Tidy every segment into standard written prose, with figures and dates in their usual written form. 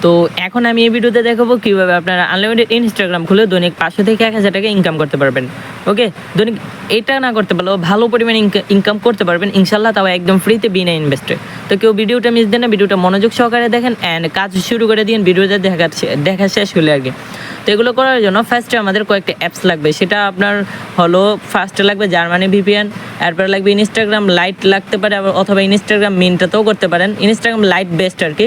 তো এখন আমি এই ভিডিওতে দেখাবো কীভাবে আপনারা আনলিমিটেড ইনস্টাগ্রাম খুলে দৈনিক 500 থেকে 1000 টাকা ইনকাম করতে পারবেন। ওকে, দৈনিক এটা না করতে পারলেও ভালো পরিমাণে ইনকাম করতে পারবেন ইনশাল্লাহ, তাও একদম ফ্রিতে বিনা ইনভেস্টে। তো কেউ ভিডিওটা মিস দেন না, ভিডিওটা মনোযোগ সহকারে দেখেন অ্যান্ড কাজ শুরু করে দিন ভিডিওতে দেখা শেষ হলে আর কি। তো এগুলো করার জন্য ফার্স্টে আমাদের কয়েকটা অ্যাপস লাগবে, সেটা আপনার হলো ফার্স্টে লাগবে জার্মানি ভিপিএন, এরপরে লাগবে ইনস্টাগ্রাম লাইট লাগতে পারে, অথবা ইনস্টাগ্রাম মিনটাতেও করতে পারেন, ইনস্টাগ্রাম লাইট বেস্ট আর কি।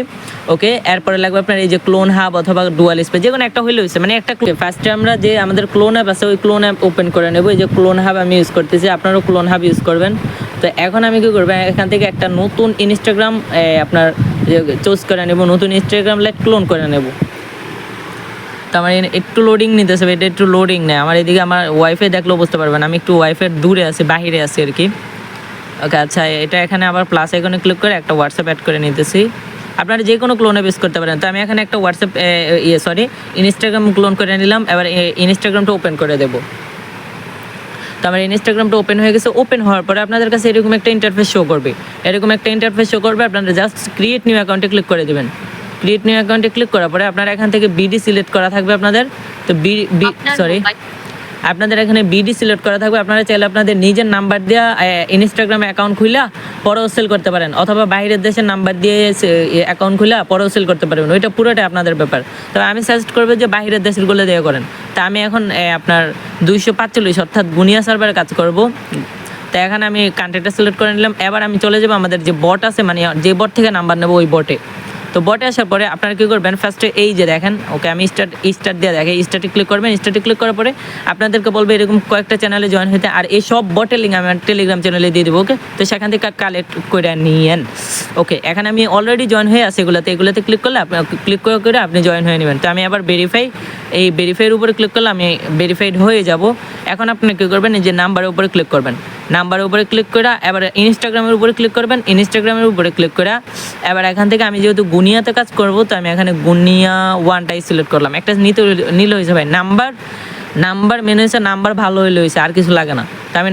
ওকে, এরপরে লাগবে আপনার এই যে ক্লোন হাব অথবা ডুয়াল স্পেস, যে কোনো একটা হইলে হয়েছে, মানে একটা ফার্স্টে আমরা যে আমাদের ক্লোন অ্যাপ আছে ওই ক্লোন অ্যাপ ওপেন করে নেব। এই যে ক্লোন হাব আমি ইউজ করতেছি, আপনারাও ক্লোন হাব ইউজ করবেন। তো এখন আমি কী করবো, এখান থেকে একটা নতুন ইনস্টাগ্রাম আপনার চুজ করে নেব, নতুন ইনস্টাগ্রাম লাইট ক্লোন করে নেব। তো আমার একটু লোডিং নিতেছে, এটা একটু লোডিং নেয় আমার এদিকে, আমার ওয়াইফাই দেখলেও বুঝতে পারবেন আমি একটু ওয়াইফাই দূরে আছি, বাহিরে আছি আর কি। ওকে আচ্ছা, এটা এখানে আবার প্লাস আইকনে ক্লিক করে একটা হোয়াটসঅ্যাপ অ্যাড করে নিতেছি। আপনারা যে কোনো ক্লোনে বেস করতে পারেন। তো আমি এখানে একটা হোয়াটসঅ্যাপ ইনস্টাগ্রাম ক্লোন করে নিলাম, এবার ইনস্টাগ্রামটা ওপেন করে দেবো। তো আমার ইনস্টাগ্রামটা ওপেন হয়ে গেছে। ওপেন হওয়ার পরে আপনাদের কাছে এরকম একটা ইন্টারফেস শো করবে, আপনারা জাস্ট ক্রিয়েট নিউ অ্যাকাউন্টে ক্লিক করে দেবেন। ক্রিয়েট নিউ অ্যাকাউন্টে ক্লিক করার পরে আপনারা এখান থেকে বিডি সিলেক্ট করা থাকবে আপনাদের। তো আপনাদের এখানে বিডি সিলেক্ট করা থাকবে। আপনারা চাইলে আপনাদের নিজের নাম্বার দিয়ে ইনস্টাগ্রামে অ্যাকাউন্ট খুলে পরেও সেল করতে পারেন, অথবা বাইরের দেশের নাম্বার দিয়ে অ্যাকাউন্ট খুলে পরেও সেল করতে পারবেন, ওইটা পুরোটাই আপনাদের ব্যাপার। তবে আমি সাজেস্ট করবো যে বাইরের দেশেরগুলো দিয়ে করেন। তা আমি এখন আপনার 245 অর্থাৎ গুনিয়া সার্ভারে কাজ করব। তো এখানে আমি কান্ট্রিটা সিলেক্ট করে নিলাম। এবার আমি চলে যাবো আমাদের যে বট আছে, মানে যে বট থেকে নাম্বার নেবো ওই বটে। তো বটে আসার পরে আপনারা কী করবেন, ফার্স্টে এই যে দেখেন, ওকে আমি স্টার্ট দিয়ে দেখে স্টার্টে ক্লিক করবেন। স্টার্টে ক্লিক করার পরে আপনাদেরকে বলবে এরকম কয়েকটা চ্যানেলে জয়েন হতে, আর এই সব বটের লিঙ্ক আমি টেলিগ্রাম চ্যানেলে দিয়ে দেবো। ওকে, তো সেখান থেকে কালেক্ট করে নিয়েন। ওকে, এখানে আমি অলরেডি জয়েন হয়ে আছি এগুলোতে ক্লিক করলে ক্লিক করে আপনি জয়েন হয়ে নেবেন। তো আমি আবার ভেরিফাইয়ের উপরে ক্লিক করলে আমি ভেরিফাইড হয়ে যাব। এখন আপনি কী করবেন, এই যে নাম্বারের উপরে ক্লিক করবেন, নাম্বারের উপরে ক্লিক করে এবার ইনস্টাগ্রামের উপরে ক্লিক করবেন। ইনস্টাগ্রামের উপরে ক্লিক করে এবার এখান থেকে আমি যেহেতু গুনিয়াতে কাজ করব, তো আমি এখানে গুনিয়া 1টাই সিলেক্ট করলাম। একটা নিলে হয়েছে ভাই, নাম্বার মেনু হয়েছে, নাম্বার ভালো হইলে হয়েছে, আর কিছু লাগে না। তো আমি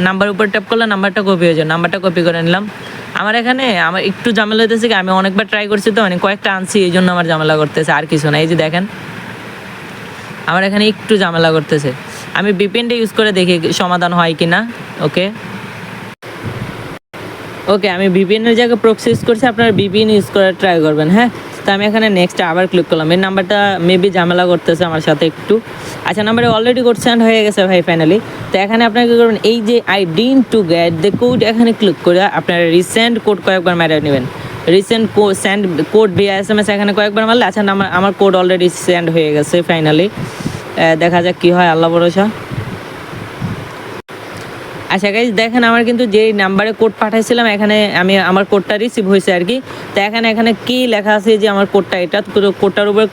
নাম্বার উপরে ট্যাপ করলে নাম্বারটা কপি হয়ে যায়, নাম্বারটা কপি করে নিলাম। আমার একটু ঝামেলা হইতেছে কি, আমি অনেকবার ট্রাই করছি, তো মানে কয়েকটা আনছি, এই জন্য আমার ঝামেলা করতেছে, আর কিছু না। এই যে দেখেন আমার এখানে একটু ঝামেলা করতেছে, আমি ভিপিএনটা ইউজ করে দেখি সমাধান হয় কি না। ওকে আমি ভিপিএনের জায়গায় প্রক্সি ইউজ করছি, আপনারা ভিপিএন ইউজ করে ট্রাই করবেন। হ্যাঁ, তো আমি এখানে নেক্সট আবার ক্লিক করলাম। এই নাম্বারটা মেবি ঝামেলা করতেছে আমার সাথে একটু। আচ্ছা, নাম্বারে অলরেডি কোড সেন্ড হয়ে গেছে ভাই ফাইনালি। তো এখানে আপনারা কী করবেন, এই যে I didn't to get the code, এখানে ক্লিক করে আপনারা রিসেন্ট কোড কয়েকবার মেরে নেবেন। Recent send code Villa SMS এখানে কয়েকবার মারলে, আচ্ছা আমার কোড অলরেডি সেন্ড হয়ে গেছে ফাইনালি। দেখা যাক কী হয়, আল্লাহ ভরসা। আচ্ছা গাইজ দেখেন, আমার কিন্তু যেই নাম্বারে কোড পাঠাইছিলাম এখানে আমার কোডটা রিসিভ হয়েছে আর কি। তো এখানে কি লেখা আছে যে আমার কোডটা, এটা কোডটার উপরে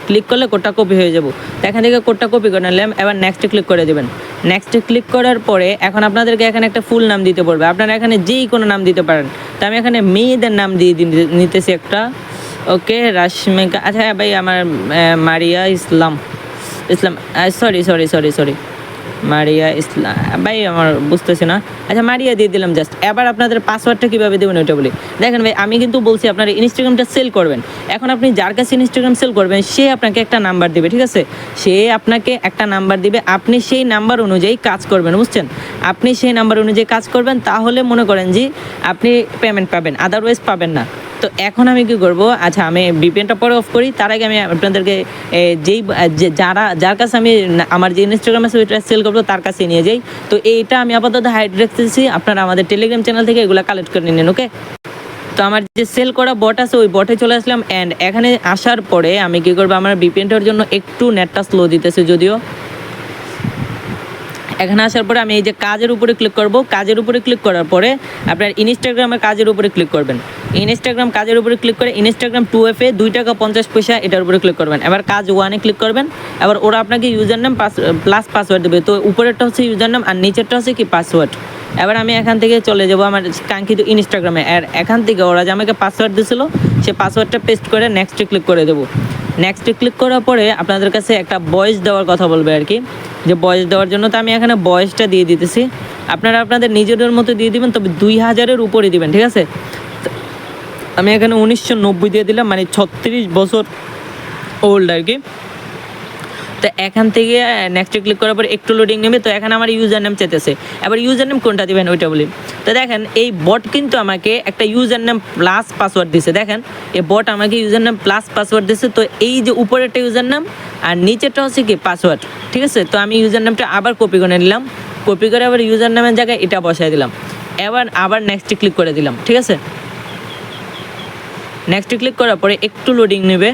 ক্লিক করলে কোডটা কপি হয়ে যাবো। তো এখান থেকে কোডটা কপি করে নিলাম। এবার নেক্সটে ক্লিক করে দেবেন। নেক্সটে ক্লিক করার পরে এখন আপনাদেরকে এখানে একটা ফুল নাম দিতে পড়বে, আপনারা এখানে যেই কোনো নাম দিতে পারেন। তো আমি এখানে মেয়েদের নাম দিয়ে নিতেছি একটা। ওকে, রাশমিকা, আচ্ছা ভাই আমার মারিয়া ইসলাম সরি মারিয়া ইসলাম ভাই, আমার বুঝতেছি না। আচ্ছা মারিয়া দিয়ে দিলাম জাস্ট। এবার আপনাদের পাসওয়ার্ডটা কীভাবে দেবেন ওইটা বলি। দেখেন ভাই, আমি কিন্তু বলছি আপনারা ইনস্টাগ্রামটা সেল করবেন। এখন আপনি যার কাছে ইনস্টাগ্রাম সেল করবেন সে আপনাকে একটা নাম্বার দিবে, ঠিক আছে? সে আপনাকে একটা নাম্বার দিবে, আপনি সেই নাম্বার অনুযায়ী কাজ করবেন, বুঝছেন? আপনি সেই নাম্বার অনুযায়ী কাজ করবেন, তাহলে মনে করেন যে আপনি পেমেন্ট পাবেন, আদারওয়াইজ পাবেন না। তো এখন আমি কী করবো, আচ্ছা আমি ভিপিএনটা পরে অফ করি, তার আগে আমি আপনাদেরকে যার কাছে আমি আমার যে ইনস্টাগ্রাম আছে ওইটা সেল করবো তার কাছে নিয়ে যাই। তো এইটা আমি আপাতত হাইড রাখতেছি, আপনারা আমাদের টেলিগ্রাম চ্যানেল থেকে এগুলো কালেক্ট করে নিন। ওকে, তো আমার যে সেল করা বট আছে ওই বটে চলে আসলাম। অ্যান্ড এখানে আসার পরে আমি কী করবো, আমার ভিপিএনটার জন্য একটু নেটটা স্লো দিতেছে যদিও। এখানে আসার পরে আমি এই যে কাজের উপরে ক্লিক করব। কাজের উপরে ক্লিক করার পরে আপনার ইনস্টাগ্রামের কাজের উপরে ক্লিক করবেন। ইনস্টাগ্রাম কাজের উপরে ক্লিক করে ইনস্টাগ্রাম 2FA 2 টাকা 50 পয়সা এটার উপরে ক্লিক করবেন। এবার কাজ 1-এ ক্লিক করবেন। এবার ওরা আপনাকে ইউজার নেম প্লাস পাসওয়ার্ড দেবে। তো উপরেরটা হচ্ছে ইউজার নেম আর নিচেরটা হচ্ছে কি পাসওয়ার্ড। এবার আমি এখান থেকে চলে যাব আমার কাঙ্ক্ষিত ইনস্টাগ্রামে। আর এখান থেকে ওরা যে আমাকে পাসওয়ার্ড দিয়েছিল সে পাসওয়ার্ডটা পেস্ট করে নেক্সটে ক্লিক করে দেবো। নেক্সটে ক্লিক করার পরে আপনাদের কাছে একটা ভয়েস দেওয়ার কথা বলবে আর কি, যে ভয়েস দেওয়ার জন্য। তো আমি এখানে ভয়েসটা দিয়ে দিতেছি, আপনারা আপনাদের নিজেদের মতো দিয়ে দিবেন, তবে 2000-এর উপরে দিবেন, ঠিক আছে? আমি এখানে 1990 দিয়ে দিলাম, মানে 36 বছর ওল্ড আর কি। তো এখান থেকে নেক্সটে ক্লিক করার পর একটু লোডিং নেবে। তো এখানে আমার ইউজার নেম চাইতেছে, এবার ইউজার নেম কোনটা দিবেন ওইটা বলি। তো দেখেন এই বট কিন্তু আমাকে একটা ইউজার নেম প্লাস পাসওয়ার্ড দিছে, দেখেন এই বট আমাকে ইউজার নেম প্লাস পাসওয়ার্ড দিছে। তো এই যে উপরেরটা ইউজার নেম আর নিচেরটা হচ্ছে কি পাসওয়ার্ড, ঠিক আছে। তো আমি ইউজার নেমটা আবার কপি করে নিলাম, কপি করে আবার ইউজার নেমের জায়গায় এটা বসাই দিলাম, আবার নেক্সটে ক্লিক করে দিলাম, ঠিক আছে। নেক্সটে ক্লিক করার পরে একটু লোডিং নেবে।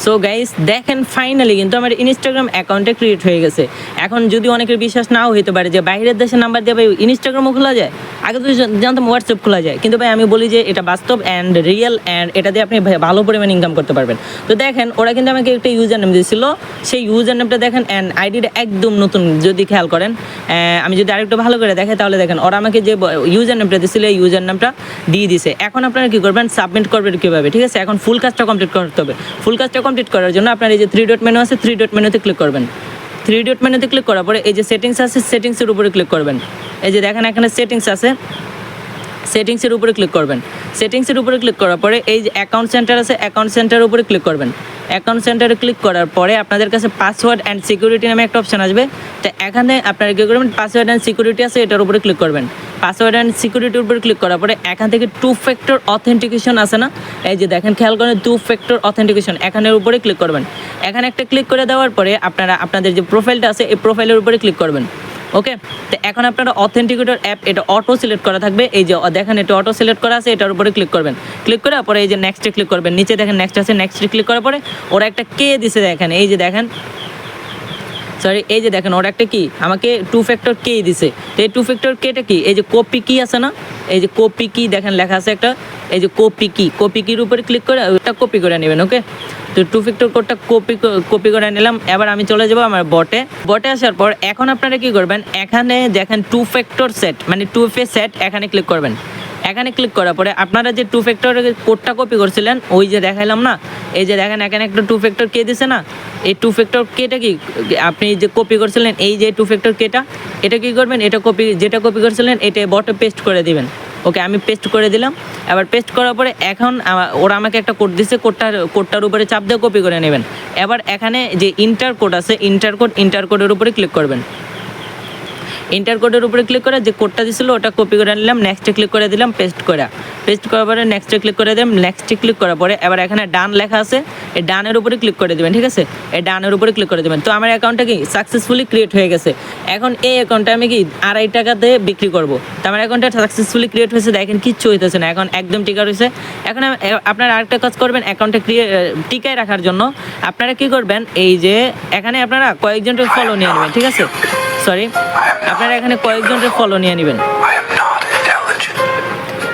সো গাইস দেখেন ফাইনালি কিন্তু আমার ইনস্টাগ্রাম অ্যাকাউন্টে ক্রিয়েট হয়ে গেছে। এখন যদি অনেকের বিশ্বাস নাও হইতে পারে যে বাইরের দেশের নাম্বার দিয়ে ভাই ইনস্টাগ্রামও খোলা যায়, আগে তো জানতাম হোয়াটসঅ্যাপ খোলা যায়, কিন্তু ভাই আমি বলি যে এটা বাস্তব অ্যান্ড রিয়েল অ্যান্ড এটা দিয়ে আপনি ভালো পরিমাণে ইনকাম করতে পারবেন। তো দেখেন ওরা কিন্তু আমাকে একটা ইউজার নেম দিয়েছিল, সেই ইউজার নেমটা দেখেন অ্যান্ড আইডিটা একদম নতুন, যদি খেয়াল করেন আমি যদি আরেকটু ভালো করে দেখে তাহলে দেখেন ওরা আমাকে যে ইউজার নেমটা দিয়েছিল এই ইউজার নেমটা দিয়ে দিছে। এখন আপনারা কী করবেন, সাবমিট করবেন কীভাবে, ঠিক আছে। এখন ফুল কাজটা কমপ্লিট করতে হবে। ফুল কাজটা কমপ্লিট করার জন্য আপনার এই যে 3 ডট মেনু আছে, 3 ডট মেনুতে ক্লিক করবেন। 3 ডট মেনুতে ক্লিক করার পরে এই যে সেটিংস আছে, সেটিংসের উপরে ক্লিক করবেন। এই যে দেখেন এখানে সেটিংস আছে, সেটিংসের উপরে ক্লিক করবেন। সেটিংসের উপরে ক্লিক করার পরে এই যে অ্যাকাউন্ট সেন্টার আছে, অ্যাকাউন্ট সেন্টারের উপরে ক্লিক করবেন। অ্যাকাউন্ট সেন্টারে ক্লিক করার পরে আপনাদের কাছে পাসওয়ার্ড অ্যান্ড সিকিউরিটি নামে একটা অপশান আসবে। তো এখানে আপনারা কী করবেন, পাসওয়ার্ড অ্যান্ড সিকিউরিটি আছে এটার উপরে ক্লিক করবেন। পাসওয়ার্ড অ্যান্ড সিকিউরিটির উপরে ক্লিক করার পরে এখান থেকে 2 ফ্যাক্টর অথেন্টিকেশন আছে না, এই যে দেখেন খেয়াল করেন 2 ফ্যাক্টর অথেন্টিকেশন, এখানের উপরে ক্লিক করবেন। এখানে একটা ক্লিক করে দেওয়ার পরে আপনারা আপনাদের যে প্রোফাইলটা আছে এই প্রোফাইলের উপরে ক্লিক করবেন। ওকে, তো এখন আপনারা অথেন্টিকেটর অ্যাপ এটা অটো সিলেক্ট করা থাকবে, এই যে দেখেন এটা অটো সিলেক্ট করা আছে, এটার উপরে ক্লিক করবেন। ক্লিক করার পরে এই যে নেক্সটে ক্লিক করবেন, নিচে দেখেন নেক্সট আছে, নেক্সটে ক্লিক করার পরে ওরা একটা কে দিছে দেখেন, এই যে দেখেন সরি এই যে দেখেন ওরা একটা কি আমাকে 2 ফ্যাক্টর কে দিছে। তো এই 2 ফ্যাক্টর কেটা কি, এই যে কপি কি আছে না, এই যে কপি কি দেখেন লেখা আছে একটা, এই যে কপি কির উপরে ক্লিক করে ওটা কপি করে নেবেন। ওকে, তো 2 ফ্যাক্টর কোডটা কপি করে নিলাম। এবার আমি চলে যাব আমার বটে আসার পর এখন আপনারা কি করবেন, এখানে দেখেন 2 ফ্যাক্টর সেট মানে 2FA সেট, এখানে ক্লিক করবেন। এখানে ক্লিক করার পরে আপনারা যে 2 ফ্যাক্টর কোডটা কপি করছিলেন ওই যে দেখাইলাম না, এই যে দেখেন এখানে একটা 2 ফ্যাক্টর কে দিছে না, এই 2 ফ্যাক্টর কেটা কি আপনি যে কপি করছিলেন এই যে 2 ফ্যাক্টর কেটা, এটা কি করবেন, এটা যেটা কপি করছিলেন এটা বটে পেস্ট করে দিবেন। ওকে, আমি পেস্ট করে দিলাম। এবার পেস্ট করার পরে এখন ওরা আমাকে একটা কোড দিছে, কোডটার উপরে চাপ দিয়ে কপি করে নেবেন। এবার এখানে যে ইন্টার কোড আছে, ইন্টার কোডের উপরে ক্লিক করবেন। ইন্টার কোডের উপরে ক্লিক করে যে কোডটা দিছিল ওটা কপি করে নিলাম, নেক্সটে ক্লিক করে দিলাম, পেস্ট করার পরে নেক্সটে ক্লিক করে দিলাম। নেক্সটে ক্লিক করার পরে এবার এখানে ডান লেখা আছে, এই ডানের উপরে ক্লিক করে দেবেন, ঠিক আছে। এই ডানের উপরে ক্লিক করে দেবেন। তো আমার অ্যাকাউন্টটা কি সাকসেসফুলি ক্রিয়েট হয়ে গেছে। এখন এই অ্যাকাউন্টটা আমি কি 2.5 টাকাতে বিক্রি করবো। তো আমার অ্যাকাউন্টটা সাকসেসফুলি ক্রিয়েট হয়েছে, দেখেন কিচ্ছু হইতেছে না, এখন একদম টিকা রয়েছে। এখন আপনারা আরেকটা কাজ করবেন, অ্যাকাউন্টটা টিকায় রাখার জন্য আপনারা কি করবেন, এই যে এখানে আপনারা কয়েকজনকে ফলো নিয়ে নেবেন, ঠিক আছে। সরি, আপনারা এখানে কয়েকজনকে ফলো নিয়ে নেবেন।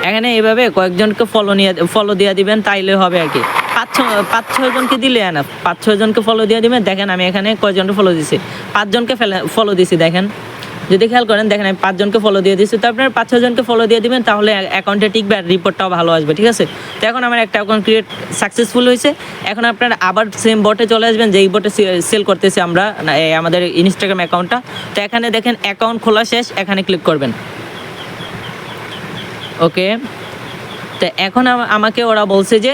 এখানে এইভাবে কয়েকজনকে ফলো দিয়ে দিবেন, তাইলে হবে আর কি। 5-6 জনকে দিলে না, 5-6 জনকে ফলো দিয়ে দিবেন। দেখেন আমি এখানে কয়জনকে ফলো দিছি, 5 জনকে ফলো দিছি। দেখেন যদি খেয়াল করেন, দেখেন আমি 5 জনকে ফলো দিয়ে দিচ্ছি। তো আপনার 5-6 জনকে ফলো দিয়ে দিবেন, তাহলে অ্যাকাউন্টে টিকবে আর রিপোর্টটাও ভালো আসবে, ঠিক আছে। তো এখন আমার একটা অ্যাকাউন্ট ক্রিয়েট সাকসেসফুল হয়েছে। এখন আপনারা আবার সেম বটে চলে আসবেন, যেই বটে সেল করতেছি আমরা আমাদের ইনস্টাগ্রাম অ্যাকাউন্টটা। তো এখানে দেখেন অ্যাকাউন্ট খোলা শেষ, এখানে ক্লিক করবেন। ওকে, তো এখন আমাকে ওরা বলছে যে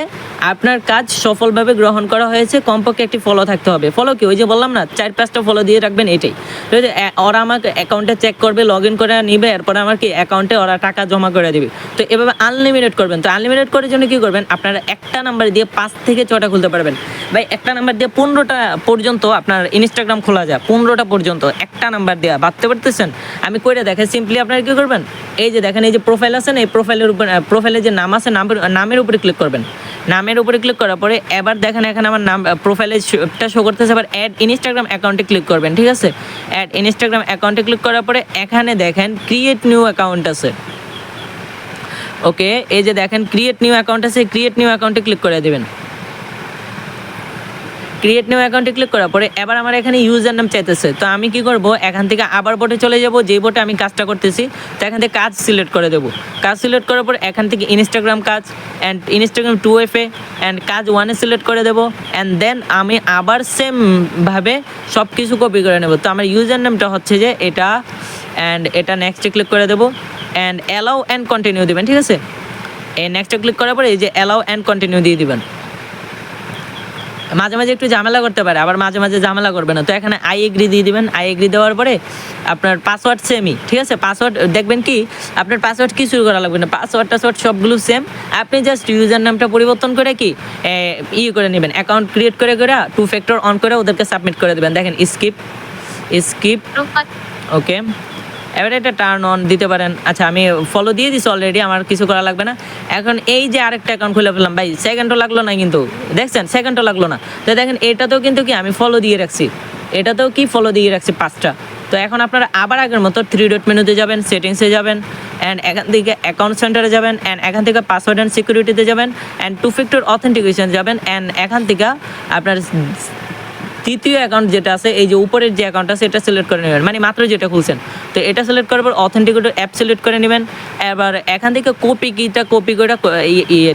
আপনার কাজ সফলভাবে গ্রহণ করা হয়েছে, কমপক্ষে একটি ফলো থাকতে হবে। ফলো কি, ওই যে বললাম না 4-5টা ফলো দিয়ে রাখবেন, এটাই। ওরা আমাকে অ্যাকাউন্টে চেক করবে, লগ ইন করে নিবে, এরপরে আমার কি অ্যাকাউন্টে ওরা টাকা জমা করে দেবে। তো এভাবে আনলিমিটেড করবেন। তো আনলিমিটেড করার জন্য কী করবেন, আপনারা একটা নাম্বার দিয়ে 5 থেকে 6টা খুলতে পারবেন। ভাই একটা নাম্বার দিয়ে 15টা পর্যন্ত আপনার ইনস্টাগ্রাম খোলা যায়, 15টা পর্যন্ত একটা নাম্বার দিয়ে, ভাবতে পারতেছেন। আমি কইরা দেখাই, সিম্পলি আপনারা কী করবেন, এই যে দেখেন এই যে প্রোফাইল আছে না, এই প্রোফাইলের উপর প্রোফাইলে যে নাম আছে নামের উপরে ক্লিক করবেন। নামের উপরে ক্লিক করার পরে এবার দেখেন এখানে আমার নাম প্রোফাইলটা শো করতেছে। এবার অ্যাড ইনস্টাগ্রাম অ্যাকাউন্টে ক্লিক করবেন, ঠিক আছে। অ্যাড ইনস্টাগ্রাম অ্যাকাউন্টে ক্লিক করার পরে এখানে দেখেন ক্রিয়েট নিউ অ্যাকাউন্ট আছে। ওকে, এই যে দেখেন ক্রিয়েট নিউ অ্যাকাউন্ট আছে, ক্রিয়েট নিউ অ্যাকাউন্টে ক্লিক করে দেবেন। ক্রিয়েট নিউ অ্যাকাউন্টে ক্লিক করার পরে এবার আমার এখানে ইউজার নাম চাইতেছে। তো আমি কি করব, এখান থেকে আবার বটে চলে যাব, যেই বটে আমি কাজটা করতেছি। তো এখান থেকে কাজ সিলেক্ট করে দেবো। কাজ সিলেক্ট করার পর এখান থেকে ইনস্টাগ্রাম কাজ অ্যান্ড ইনস্টাগ্রাম 2FA অ্যান্ড কাজ 1-এ সিলেক্ট করে দেবো। অ্যান্ড দেন আমি আবার সেমভাবে সব কিছু কপি করে নেব। তো আমার ইউজার নামটা হচ্ছে যে এটা, অ্যান্ড এটা নেক্সটে ক্লিক করে দেবো অ্যান্ড অ্যালাউ অ্যান্ড কন্টিনিউ দেবেন, ঠিক আছে। এই নেক্সটে ক্লিক করার পরে এই যে অ্যালাউ অ্যান্ড কন্টিনিউ দিয়ে দিবেন। মাঝে মাঝে একটু ঝামেলা করতে পারে, আবার মাঝে মাঝে ঝামেলা করবে না। তো এখানে আই এগ্রি দিয়ে দিবেন। আই এগ্রি দেওয়ার পরে আপনার পাসওয়ার্ড সেমই, ঠিক আছে? পাসওয়ার্ড দেখবেন কি আপনার পাসওয়ার্ড কিছু করা লাগবে না, পাসওয়ার্ড টাসওয়ার্ড সবগুলো সেম। আপনি জাস্ট ইউজার নামটা পরিবর্তন করে কি করে নেবেন, অ্যাকাউন্ট ক্রিয়েট করে 2 ফ্যাক্টর অন করে ওদেরকে সাবমিট করে দেবেন। দেখেন স্কিপ ওকে। এবারে এটা টার্ন অন দিতে পারেন। আচ্ছা আমি ফলো দিয়ে দিছি অলরেডি, আমার কিছু করা লাগবে না। এখন এই যে আরেকটা অ্যাকাউন্ট খুলে ফেললাম, ভাই সেকেন্ডও লাগলো না কিন্তু, দেখছেন সেকেন্ডও লাগলো না। তো দেখেন এটাতেও কিন্তু কি আমি ফলো দিয়ে রাখছি, এটাতেও কি ফলো দিয়ে রাখছি 5টা। তো এখন আপনারা আবার আগের মতো 3 ডট মেনুতে যাবেন, সেটিংসে যাবেন, অ্যান্ড এখান থেকে অ্যাকাউন্ট সেন্টারে যাবেন, অ্যান্ড এখান থেকে পাসওয়ার্ড অ্যান্ড সিকিউরিটিতে যাবেন, অ্যান্ড 2 ফ্যাক্টর অথেন্টিকেশন যাবেন, অ্যান্ড এখান থেকে আপনার তৃতীয় অ্যাকাউন্ট যেটা আছে এই যে উপরের যে অ্যাকাউন্ট আছে এটা সিলেক্ট করে নেবেন, মানে মাত্র যেটা খুলছেন। তো এটা সিলেক্ট করার পর অথেন্টিকেটর অ্যাপ সিলেক্ট করে নেবেন। এবার এখান থেকে কপি করে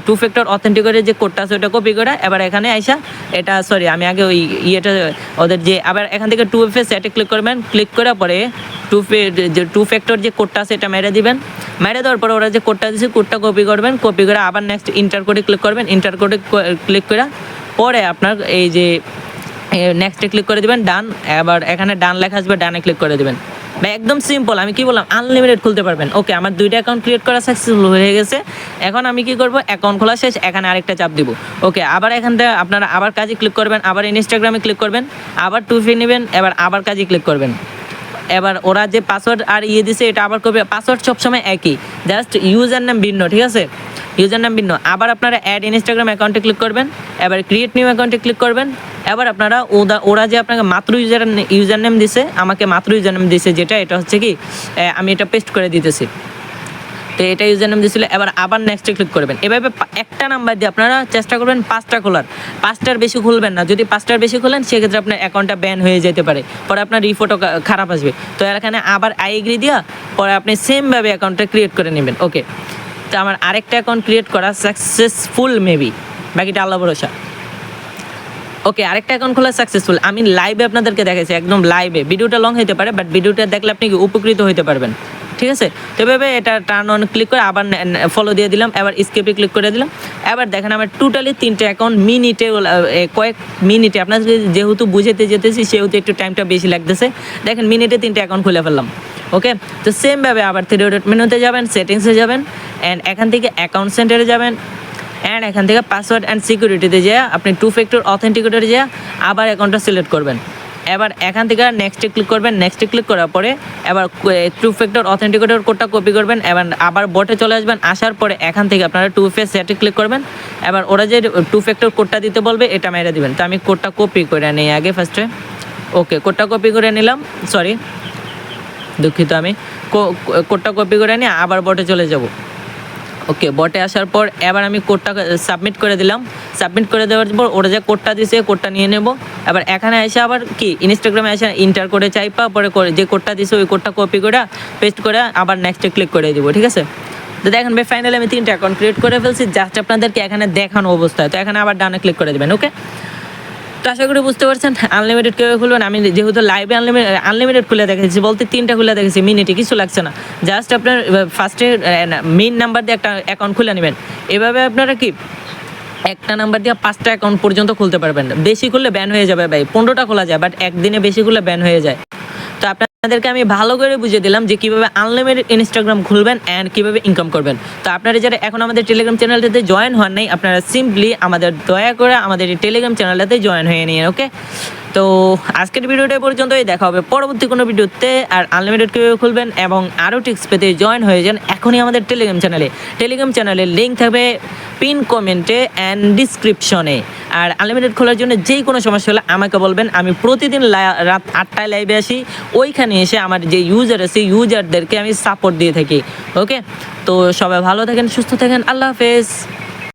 2 ফ্যাক্টর অথেন্টিকেটরের যে কোডটা আছে ওটা কপি করে এবার এখানে আইসা এটা আমি আগে ওই ওদের যে আবার এখান থেকে 2FA সেটে ক্লিক করবেন। ক্লিক করার পরে 2 ফ্যাক্টর যে কোডটা আছে এটা মেরে দিবেন। মেরে দেওয়ার পরে ওরা যে কোডটা দিচ্ছে কোডটা কপি করবেন, কপি করে আবার নেক্সট ইন্টার কোডে ক্লিক করবেন। ইন্টার কোডে ক্লিক করে পরে আপনার এই যে নেক্সটে ক্লিক করে দেবেন, ডান। এবার এখানে ডান লেখা আসবে, ডানে ক্লিক করে দেবেন। ভাই একদম সিম্পল, আমি কি বললাম আনলিমিটেড খুলতে পারবেন। ওকে আমার 2টা অ্যাকাউন্ট ক্রিয়েট করা সাকসেসফুল হয়ে গেছে। এখন আমি কি করব, অ্যাকাউন্ট খোলা শেষ, এখানে আরেকটা চাপ দিব। ওকে আবার এখান থেকে আপনারা আবার কাজে ক্লিক করবেন, আবার ইনস্টাগ্রামে ক্লিক করবেন, আবার 2FA নেবেন, এবার আবার কাজে ক্লিক করবেন। এবার ওরা যে পাসওয়ার্ড আর দিছে এটা আবার করবে। পাসওয়ার্ড সবসময় একই, জাস্ট ইউজার নাম ভিন্ন, ঠিক আছে? ইউজার নাম ভিন্ন। আবার আপনারা অ্যাড ইনস্টাগ্রাম অ্যাকাউন্টে ক্লিক করবেন, এবার ক্রিয়েট নিউ অ্যাকাউন্টে ক্লিক করবেন। এবার আপনারা ওরা যে আপনাকে মাত্র ইউজার নেম দিছে, আমাকে মাত্র ইউজার নেম দিছে যেটা, এটা হচ্ছে কি আমি এটা পেস্ট করে দিতেছি। তো এটা ইউজার নেম দিয়েছিল। এবার আবার নেক্সটে ক্লিক করবেন। এভাবে একটা নাম্বার দিয়ে আপনারা চেষ্টা করবেন 5টা খোলার, 5টার বেশি খুলবেন না। যদি 5টার বেশি খোলেন সেক্ষেত্রে আপনার অ্যাকাউন্টটা ব্যান হয়ে যেতে পারে, পরে আপনার রিপোর্টও খারাপ আসবে। তো এখানে আবার আই এগ্রি দিয়া পরে আপনি সেমভাবে অ্যাকাউন্টটা ক্রিয়েট করে নেবেন। ওকে তো আমার আরেকটা অ্যাকাউন্ট ক্রিয়েট করা সাকসেসফুল, মেবি বাকিটা আল্লাহ ভরসা। ওকে আরেকটা অ্যাকাউন্ট খোলা সাকসেসফুল। আমি লাইভে আপনাদেরকে দেখাইছি, একদম লাইভে। ভিডিওটা লং হতে পারে বাট ভিডিওটা দেখলে আপনি উপকৃত হতে পারবেন, ঠিক আছে? তো এভাবে এটা টার্ন অন ক্লিক করে আবার ফলো দিয়ে দিলাম, এবার স্কিপে ক্লিক করে দিলাম। এবার দেখেন আমার টোটালি 3টা অ্যাকাউন্ট কয়েক মিনিটে, আপনার যেহেতু বুঝাতে যেতেছি সেহেতু একটু টাইমটা বেশি লাগতেছে। দেখেন মিনিটে 3টা অ্যাকাউন্ট খুলে ফেললাম। ওকে তো সেমভাবে আবার 3 ডট মেনুতে যাবেন, সেটিংসে যাবেন, অ্যান্ড এখান থেকে অ্যাকাউন্ট সেন্টারে যাবেন, অ্যান্ড এখান থেকে পাসওয়ার্ড অ্যান্ড সিকিউরিটিতে যেয়ে আপনি 2 ফ্যাক্টর অথেন্টিকেটরে যেয়ে আবার অ্যাকাউন্টটা সিলেক্ট করবেন। এবার এখান থেকে নেক্সটে ক্লিক করবেন। নেক্সটে ক্লিক করার পরে এবার 2 ফ্যাক্টর অথেন্টিকেটর কোডটা কপি করবেন, এবার আবার বটে চলে আসবেন। আসার পরে এখান থেকে আপনারা 2FA সেটে ক্লিক করবেন। এবার ওরা যে 2 ফ্যাক্টর কোডটা দিতে বলবে এটা মেরে দিবেন। তো আমি কোডটা কপি করে নিই আগে ফার্স্টে। ওকে কোডটা কপি করে নিলাম, সরি দুঃখিত, আমি কোডটা কপি করে নিয়ে আবার বটে চলে যাব। ওকে বটে আসার পর এবার আমি কোডটা সাবমিট করে দিলাম। সাবমিট করে দেওয়ার পর ওরা যে কোডটা দিছে কোডটা নিয়ে নেব। এবার এখানে এসে আবার কি ইনস্টাগ্রামে এসে ইন্টার করে চাইপা পরে যে কোডটা দিছে ওই কোডটা কপি করে পেস্ট করে আবার নেক্সটে ক্লিক করে দিব, ঠিক আছে? তো দেখেন ভাই ফাইনালি আমি 3টা অ্যাকাউন্ট ক্রিয়েট করে ফেলছি, জাস্ট আপনাদেরকে এখানে দেখানো অবস্থায়। তো এখানে আবার ডানে ক্লিক করে দেবেন। ওকে তো আশা করি বুঝতে পারছেন আনলিমিটেড কীভাবে খুলবেন। আমি যেহেতু লাইভে আনলিমিটেড খুলে দেখেছি, বলতে 3টা খুলে দেখেছি, মিনিটে কিছু লাগছে না। জাস্ট আপনার ফার্স্টে মেইন নাম্বার দিয়ে একটা অ্যাকাউন্ট খুলে নেবেন। এভাবে আপনারা কি একটা নাম্বার দিয়ে 5টা অ্যাকাউন্ট পর্যন্ত খুলতে পারবেন। বেশি খুললে ব্যান হয়ে যাবে ভাই, 15টা খোলা যায় বাট একদিনে বেশি খুললে ব্যান হয়ে যায়। তো আপনাদেরকে আমি ভালো করে বুঝিয়ে দিলাম যে কীভাবে আনলিমিটেড ইনস্টাগ্রাম খুলবেন অ্যান্ড কীভাবে ইনকাম করবেন। তো আপনারা যারা এখন আমাদের টেলিগ্রাম চ্যানেলটাতে জয়েন হন নাই, আপনারা সিম্পলি দয়া করে আমাদের এই টেলিগ্রাম চ্যানেলটাতে জয়েন হয়ে নিন। ওকে তো আজকের ভিডিওটা পর্যন্তই, দেখা হবে পরবর্তী কোনো ভিডিওতে। আর আনলিমিটেড কীভাবে খুলবেন এবং আরও টিপস পেতে জয়েন হয়ে যান এখনই আমাদের টেলিগ্রাম চ্যানেলের লিঙ্ক থাকবে পিন কমেন্টে অ্যান্ড ডিসক্রিপশনে। আর আনলিমিটেড খোলার জন্য যেই কোনো সমস্যা হলে আমাকে বলবেন। আমি প্রতিদিন রাত 8টায় লাইভে আসি, ওইখানে এসে আমার যে ইউজার আছে ইউজারদেরকে আমি সাপোর্ট দিয়ে থাকি। ওকে তো সবাই ভালো থাকেন, সুস্থ থাকেন, আল্লাহ হাফেজ।